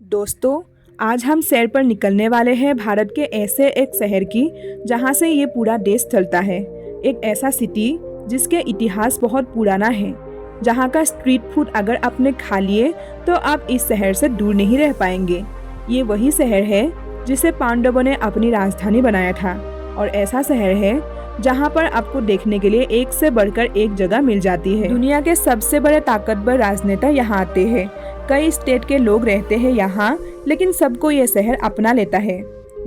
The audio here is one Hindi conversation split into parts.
दोस्तों, आज हम सैर पर निकलने वाले हैं भारत के ऐसे एक शहर की जहां से ये पूरा देश चलता है। एक ऐसा सिटी जिसके इतिहास बहुत पुराना है, जहां का स्ट्रीट फूड अगर आपने खा लिए तो आप इस शहर से दूर नहीं रह पाएंगे। ये वही शहर है जिसे पांडवों ने अपनी राजधानी बनाया था और ऐसा शहर है जहां पर आपको देखने के लिए एक से बढ़कर एक जगह मिल जाती है। दुनिया के सबसे बड़े ताकतवर राजनेता यहाँ आते हैं। कई स्टेट के लोग रहते हैं यहाँ, लेकिन सबको ये शहर अपना लेता है।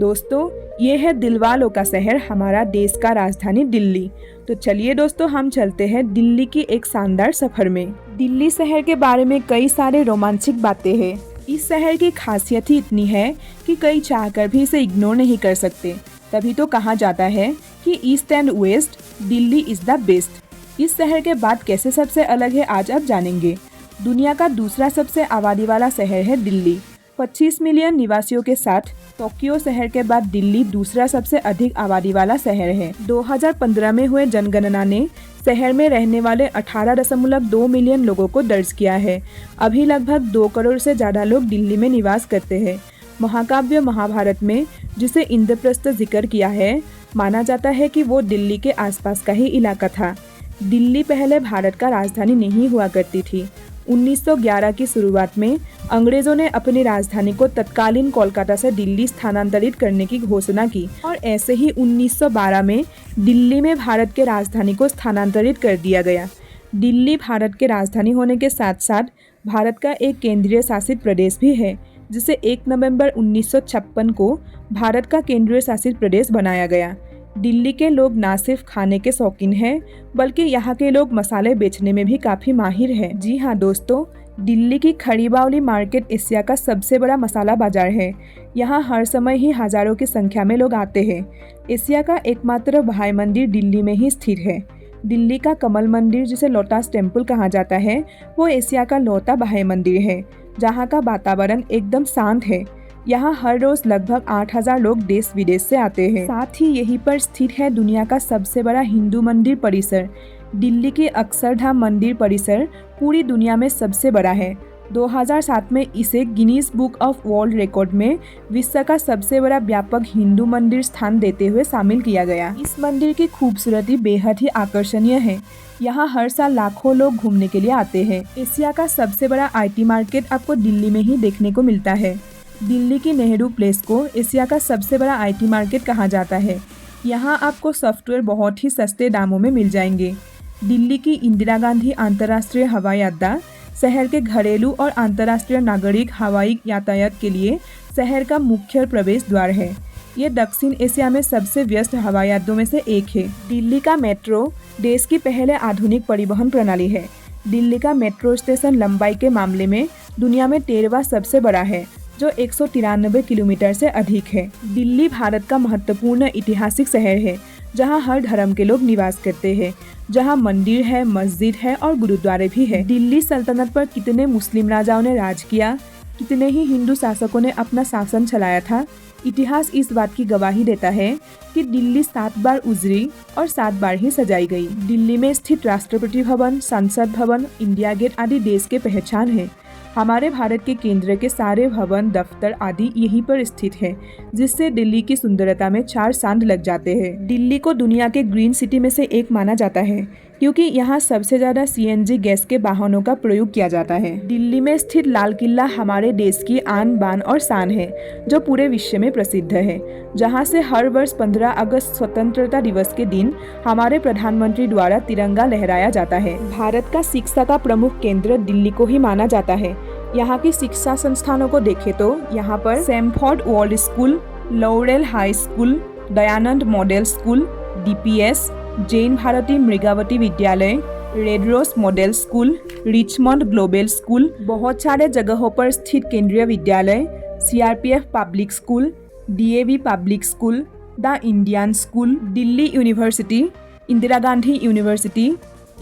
दोस्तों, ये है दिलवालों का शहर, हमारा देश का राजधानी दिल्ली। तो चलिए दोस्तों, हम चलते हैं दिल्ली की एक शानदार सफर में। दिल्ली शहर के बारे में कई सारे रोमांचक बातें हैं। इस शहर की खासियत ही इतनी है कि कई चाहकर भी इसे इग्नोर नहीं कर सकते। तभी तो कहा जाता है कि east and west Delhi is the best. इस शहर के बाद कैसे सबसे अलग है, आज आप जानेंगे। दुनिया का दूसरा सबसे आबादी वाला शहर है दिल्ली। 25 मिलियन निवासियों के साथ टोक्यो शहर के बाद दिल्ली दूसरा सबसे अधिक आबादी वाला शहर है। 2015 में हुए जनगणना ने शहर में रहने वाले 18.2 मिलियन लोगों को दर्ज किया है। अभी लगभग 2 करोड़ से ज़्यादा लोग दिल्ली में निवास करते हैं। महाकाव्य महाभारत में जिसे इंद्रप्रस्थ जिक्र किया है, माना जाता है कि वो दिल्ली के आसपास का ही इलाका था। दिल्ली पहले भारत का राजधानी नहीं हुआ करती थी। 1911 की शुरुआत में अंग्रेजों ने अपनी राजधानी को तत्कालीन कोलकाता से दिल्ली स्थानांतरित करने की घोषणा की और ऐसे ही 1912 में दिल्ली में भारत के राजधानी को स्थानांतरित कर दिया गया। दिल्ली भारत के राजधानी होने के साथ साथ भारत का एक केंद्रीय शासित प्रदेश भी है, जिसे 1 नवंबर 1956 को भारत का केंद्रीय शासित प्रदेश बनाया गया। दिल्ली के लोग ना सिर्फ खाने के शौकीन हैं, बल्कि यहाँ के लोग मसाले बेचने में भी काफ़ी माहिर हैं। जी हाँ दोस्तों, दिल्ली की खड़ी बावली मार्केट एशिया का सबसे बड़ा मसाला बाजार है। यहाँ हर समय ही हजारों की संख्या में लोग आते हैं। एशिया का एकमात्र बहाई मंदिर दिल्ली में ही स्थित है। दिल्ली का कमल मंदिर, जिसे लोटस टेम्पल कहा जाता है, वो एशिया का लौता बहाई मंदिर है, जहाँ का वातावरण एकदम शांत है। यहाँ हर रोज लगभग 8,000 लोग देश विदेश से आते हैं। साथ ही यहीं पर स्थित है दुनिया का सबसे बड़ा हिंदू मंदिर परिसर। दिल्ली के अक्षरधाम मंदिर परिसर पूरी दुनिया में सबसे बड़ा है। 2007 में इसे Guinness book of world record में विश्व का सबसे बड़ा व्यापक हिंदू मंदिर स्थान देते हुए शामिल किया गया। इस मंदिर की खूबसूरती बेहद ही आकर्षणीय है। यहाँ हर साल लाखों लोग घूमने के लिए आते हैं। एशिया का सबसे बड़ा IT मार्केट आपको दिल्ली में ही देखने को मिलता है। दिल्ली की नेहरू प्लेस को एशिया का सबसे बड़ा IT मार्केट कहा जाता है। यहाँ आपको सॉफ्टवेयर बहुत ही सस्ते दामों में मिल जाएंगे। दिल्ली की इंदिरा गांधी अंतर्राष्ट्रीय हवाई अड्डा शहर के घरेलू और अंतर्राष्ट्रीय नागरिक हवाई यातायात के लिए शहर का मुख्य प्रवेश द्वार है। ये दक्षिण एशिया में सबसे व्यस्त हवाई अड्डों में से एक है। दिल्ली का मेट्रो देश की पहले आधुनिक परिवहन प्रणाली है। दिल्ली का मेट्रो स्टेशन लंबाई के मामले में दुनिया में 13वां सबसे बड़ा है, जो 193 किलोमीटर से अधिक है। दिल्ली भारत का महत्वपूर्ण ऐतिहासिक शहर है, जहां हर धर्म के लोग निवास करते हैं, जहां मंदिर है, मस्जिद है और गुरुद्वारे भी है। दिल्ली सल्तनत पर कितने मुस्लिम राजाओं ने राज किया, कितने ही हिंदू शासकों ने अपना शासन चलाया था, इतिहास इस बात की गवाही देता है कि दिल्ली 7 बार उजड़ी और 7 बार ही सजाई गई। दिल्ली में स्थित राष्ट्रपति भवन, संसद भवन, इंडिया गेट आदि देश के पहचान है। हमारे भारत के केंद्र के सारे भवन, दफ्तर आदि यहीं पर स्थित है, जिससे दिल्ली की सुंदरता में 4 चांद लग जाते हैं। दिल्ली को दुनिया के ग्रीन सिटी में से एक माना जाता है, क्योंकि यहाँ सबसे ज़्यादा CNG गैस के वाहनों का प्रयोग किया जाता है। दिल्ली में स्थित लाल किला हमारे देश की आन बान और शान है, जो पूरे विश्व में प्रसिद्ध है, जहाँ से हर वर्ष 15 अगस्त स्वतंत्रता दिवस के दिन हमारे प्रधानमंत्री द्वारा तिरंगा लहराया जाता है। भारत का शिक्षा का प्रमुख केंद्र दिल्ली को ही माना जाता है। यहाँ की शिक्षा संस्थानों को देखें तो यहाँ पर Samford world school, Laurel high school, Dayanand model school, DPS, Jain Bharati Mrigavati Vidyalaya, red rose model school, Richmond global school, बहुत सारे जगहों पर स्थित Kendriya Vidyalaya, CRPF public school, DAV public school, the Indian school, Delhi university, Indira Gandhi university,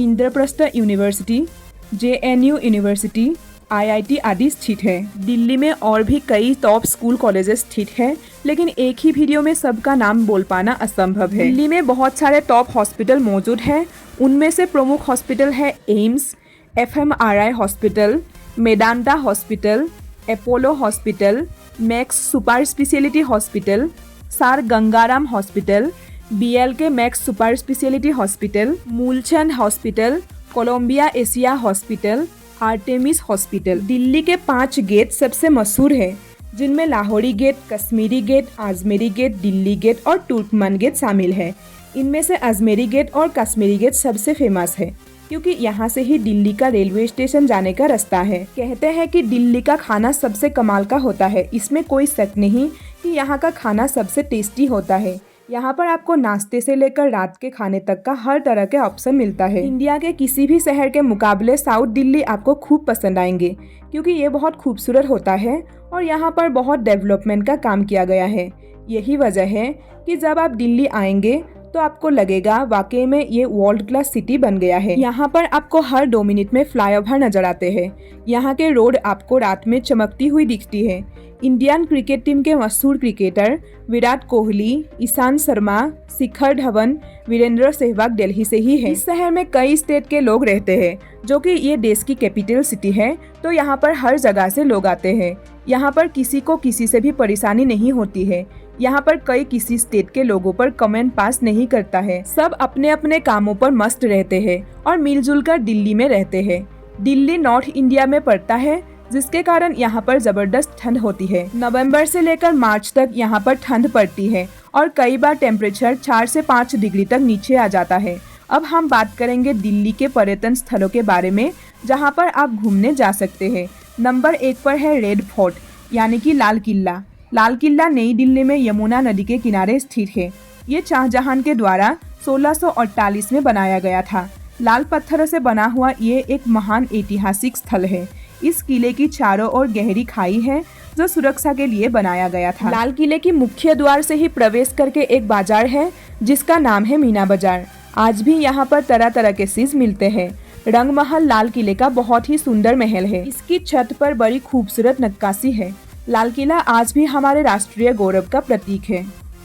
Indraprastha university, JNU university, IIT आदि स्थित है। दिल्ली में और भी कई टॉप स्कूल कॉलेजेस स्थित है, लेकिन एक ही वीडियो में सबका नाम बोल पाना असंभव है। दिल्ली में बहुत सारे टॉप हॉस्पिटल मौजूद हैं। उनमें से प्रमुख हॉस्पिटल है AIIMS, FMRI hospital, Medanta hospital, Apollo hospital, Max super speciality hospital, sir Gangaram hospital, BLK Max super speciality hospital, Moolchand hospital, Columbia Asia hospital, Artemis hospital. Delhi के 5 गेट सबसे मशहूर है, जिनमें Lahori gate, Kashmiri gate, Ajmeri gate, Delhi gate और तुर्कमन गेट शामिल है। इनमें से अजमेरी गेट और कश्मीरी गेट सबसे फेमस है, क्योंकि यहाँ से ही दिल्ली का रेलवे स्टेशन जाने का रास्ता है। कहते हैं कि दिल्ली का खाना सबसे कमाल का होता है। इसमें कोई शक नहीं कि यहाँ का खाना सबसे टेस्टी होता है। यहाँ पर आपको नाश्ते से लेकर रात के खाने तक का हर तरह के ऑप्शन मिलता है। इंडिया के किसी भी शहर के मुकाबले साउथ दिल्ली आपको खूब पसंद आएंगे, क्योंकि ये बहुत खूबसूरत होता है और यहाँ पर बहुत डेवलपमेंट का काम किया गया है। यही वजह है कि जब आप दिल्ली आएंगे तो आपको लगेगा वाकई में ये वर्ल्ड क्लास सिटी बन गया है। यहाँ पर आपको हर 2 मिनट में फ्लाईओवर नजर आते हैं। यहाँ के रोड आपको रात में चमकती हुई दिखती है। इंडियन क्रिकेट टीम के मशहूर क्रिकेटर विराट कोहली, ईशांत शर्मा, शिखर धवन, वीरेंद्र सहवाग दिल्ली से ही है। इस शहर में कई स्टेट के लोग रहते हैं, जो कि ये देश की कैपिटल सिटी है, तो यहाँ पर हर जगह से लोग आते हैं। यहाँ पर किसी को किसी से भी परेशानी नहीं होती है। यहाँ पर कई किसी स्टेट के लोगों पर कमेंट पास नहीं करता है। सब अपने अपने कामों पर मस्त रहते हैं और मिलजुल कर दिल्ली में रहते हैं। दिल्ली नॉर्थ इंडिया में पड़ता है, जिसके कारण यहाँ पर जबरदस्त ठंड होती है। नवंबर से लेकर मार्च तक यहाँ पर ठंड पड़ती है और कई बार टेम्परेचर 4 से 5 डिग्री तक नीचे आ जाता है। अब हम बात करेंगे दिल्ली के पर्यटन स्थलों के बारे में, जहाँ पर आप घूमने जा सकते हैं। नंबर 1 पर है रेड फोर्ट, यानी कि लाल किला। लाल किला नई दिल्ली में यमुना नदी के किनारे स्थित है। ये शाहजहां के द्वारा 1648 में बनाया गया था। लाल पत्थरों से बना हुआ ये एक महान ऐतिहासिक स्थल है। इस किले की चारों ओर गहरी खाई है, जो सुरक्षा के लिए बनाया गया था। लाल किले की मुख्य द्वार से ही प्रवेश करके एक बाजार है, जिसका नाम है मीना बाजार। आज भी यहाँ पर तरह तरह के चीज मिलते हैं। रंग महल लाल किले का बहुत ही सुंदर महल है। इसकी छत पर बड़ी खूबसूरत नक्काशी है। लाल किला आज भी हमारे राष्ट्रीय गौरव का प्रतीक है।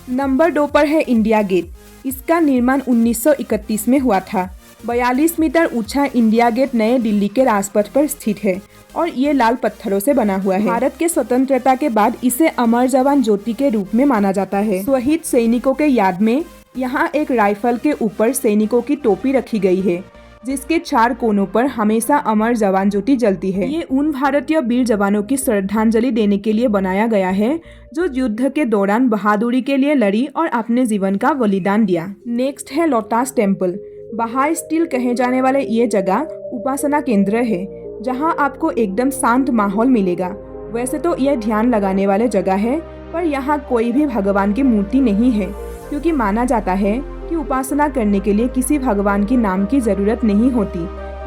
नंबर 2 पर है इंडिया गेट। इसका निर्माण 1931 में हुआ था। 42 मीटर ऊंचा इंडिया गेट नए दिल्ली के राजपथ पर स्थित है और ये लाल पत्थरों से बना हुआ है। भारत के स्वतंत्रता के बाद इसे अमर जवान ज्योति के रूप में माना जाता है। शहीद सैनिकों के याद में यहाँ एक राइफल के ऊपर सैनिकों की टोपी रखी गई है, जिसके 4 कोनों पर हमेशा अमर जवान ज्योति जलती है। ये उन भारतीय वीर जवानों की श्रद्धांजलि देने के लिए बनाया गया है, जो युद्ध के दौरान बहादुरी के लिए लड़ी और अपने जीवन का बलिदान दिया। नेक्स्ट है लोटस टेम्पल। बहाई स्टील कहे जाने वाले ये जगह उपासना केंद्र है, जहाँ आपको एकदम शांत माहौल मिलेगा। वैसे तो यह ध्यान लगाने वाले जगह है, पर यहाँ कोई भी भगवान की मूर्ति नहीं है, क्योंकि माना जाता है कि उपासना करने के लिए किसी भगवान की नाम की जरूरत नहीं होती।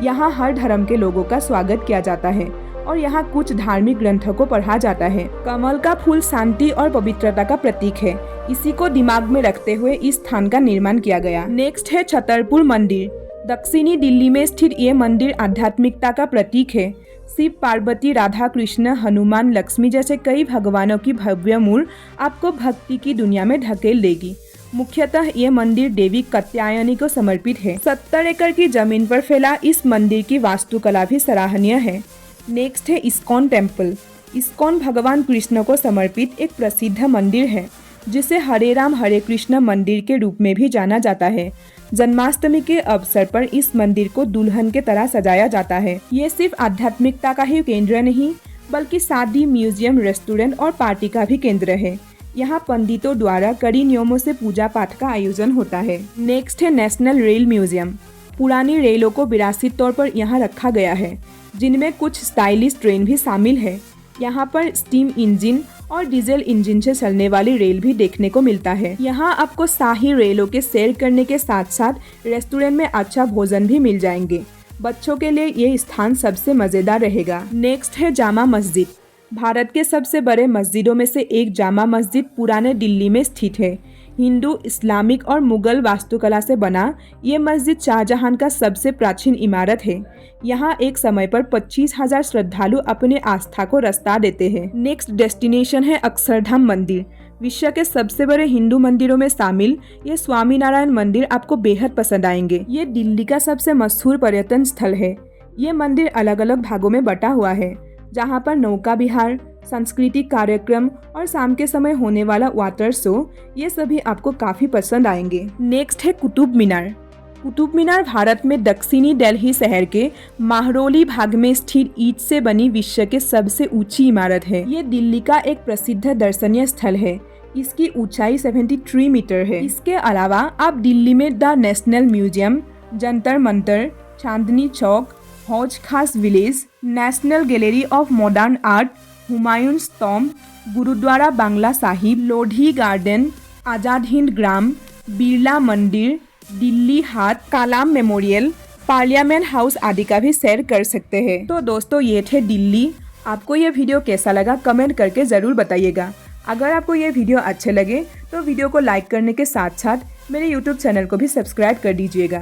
यहाँ हर धर्म के लोगों का स्वागत किया जाता है और यहाँ कुछ धार्मिक ग्रंथों को पढ़ा जाता है। कमल का फूल शांति और पवित्रता का प्रतीक है। इसी को दिमाग में रखते हुए इस स्थान का निर्माण किया गया। नेक्स्ट है छतरपुर मंदिर। दक्षिणी दिल्ली में स्थित ये मंदिर आध्यात्मिकता का प्रतीक है। शिव, पार्वती, राधा कृष्ण, हनुमान, लक्ष्मी जैसे कई भगवानों की भव्य मूर्ति आपको भक्ति की दुनिया में ढकेल देगी। मुख्यतः ये मंदिर देवी कात्यायनी को समर्पित है। 70 एकड़ की जमीन पर फैला इस मंदिर की वास्तुकला भी सराहनीय है। नेक्स्ट है इस्कॉन टेम्पल। इस्कॉन भगवान कृष्ण को समर्पित एक प्रसिद्ध मंदिर है, जिसे हरे राम हरे कृष्ण मंदिर के रूप में भी जाना जाता है। जन्माष्टमी के अवसर पर इस मंदिर को दुल्हन के तरह सजाया जाता है। ये सिर्फ आध्यात्मिकता का ही केंद्र नहीं, बल्कि शादी, म्यूजियम, रेस्टोरेंट और पार्टी का भी केंद्र है। यहाँ पंडितों द्वारा कड़ी नियमों से पूजा पाठ का आयोजन होता है। नेक्स्ट है नेशनल रेल म्यूजियम। पुरानी रेलों को विरासती तौर पर यहाँ रखा गया है, जिनमें कुछ स्टाइलिश ट्रेन भी शामिल है। यहाँ पर स्टीम इंजन और डीजल इंजन से चलने वाली रेल भी देखने को मिलता है। यहाँ आपको शाही रेलों के सैर करने के साथ साथ रेस्टोरेंट में अच्छा भोजन भी मिल जाएंगे। बच्चों के लिए ये स्थान सबसे मजेदार रहेगा। नेक्स्ट है जामा मस्जिद। भारत के सबसे बड़े मस्जिदों में से एक जामा मस्जिद पुराने दिल्ली में स्थित है। हिंदू, इस्लामिक और मुगल वास्तुकला से बना ये मस्जिद शाहजहां का सबसे प्राचीन इमारत है। यहाँ एक समय पर 25,000 श्रद्धालु अपने आस्था को रास्ता देते हैं। नेक्स्ट डेस्टिनेशन है अक्षरधाम मंदिर। विश्व के सबसे बड़े हिंदू मंदिरों में शामिल ये स्वामीनारायण मंदिर आपको बेहद पसंद आएंगे। ये दिल्ली का सबसे मशहूर पर्यटन स्थल है। ये मंदिर अलग अलग भागों में बटा हुआ है। जहाँ पर नौका विहार, सांस्कृतिक कार्यक्रम और शाम के समय होने वाला वाटर शो, ये सभी आपको काफी पसंद आएंगे। नेक्स्ट है कुतुब मीनार। कुतुब मीनार भारत में दक्षिणी दिल्ली शहर के महरौली भाग में स्थित ईंट से बनी विश्व के सबसे ऊंची इमारत है। ये दिल्ली का एक प्रसिद्ध दर्शनीय स्थल है। इसकी ऊंचाई 73 मीटर है। इसके अलावा आप दिल्ली में the national museum, Jantar Mantar, Chandni Chowk, Hauz Khas village, national gallery of modern art, Humayun's tomb, Gurudwara Bangla Sahib, Lodhi garden, Azad Hind Gram, Birla Mandir, Delhi Haat, Kalam memorial, parliament house आदि का भी सैर कर सकते हैं। तो दोस्तों, ये थे दिल्ली। आपको ये वीडियो कैसा लगा कमेंट करके ज़रूर बताइएगा। अगर आपको ये वीडियो अच्छे लगे तो वीडियो को लाइक करने के साथ साथ मेरे YouTube चैनल को भी सब्सक्राइब कर दीजिएगा।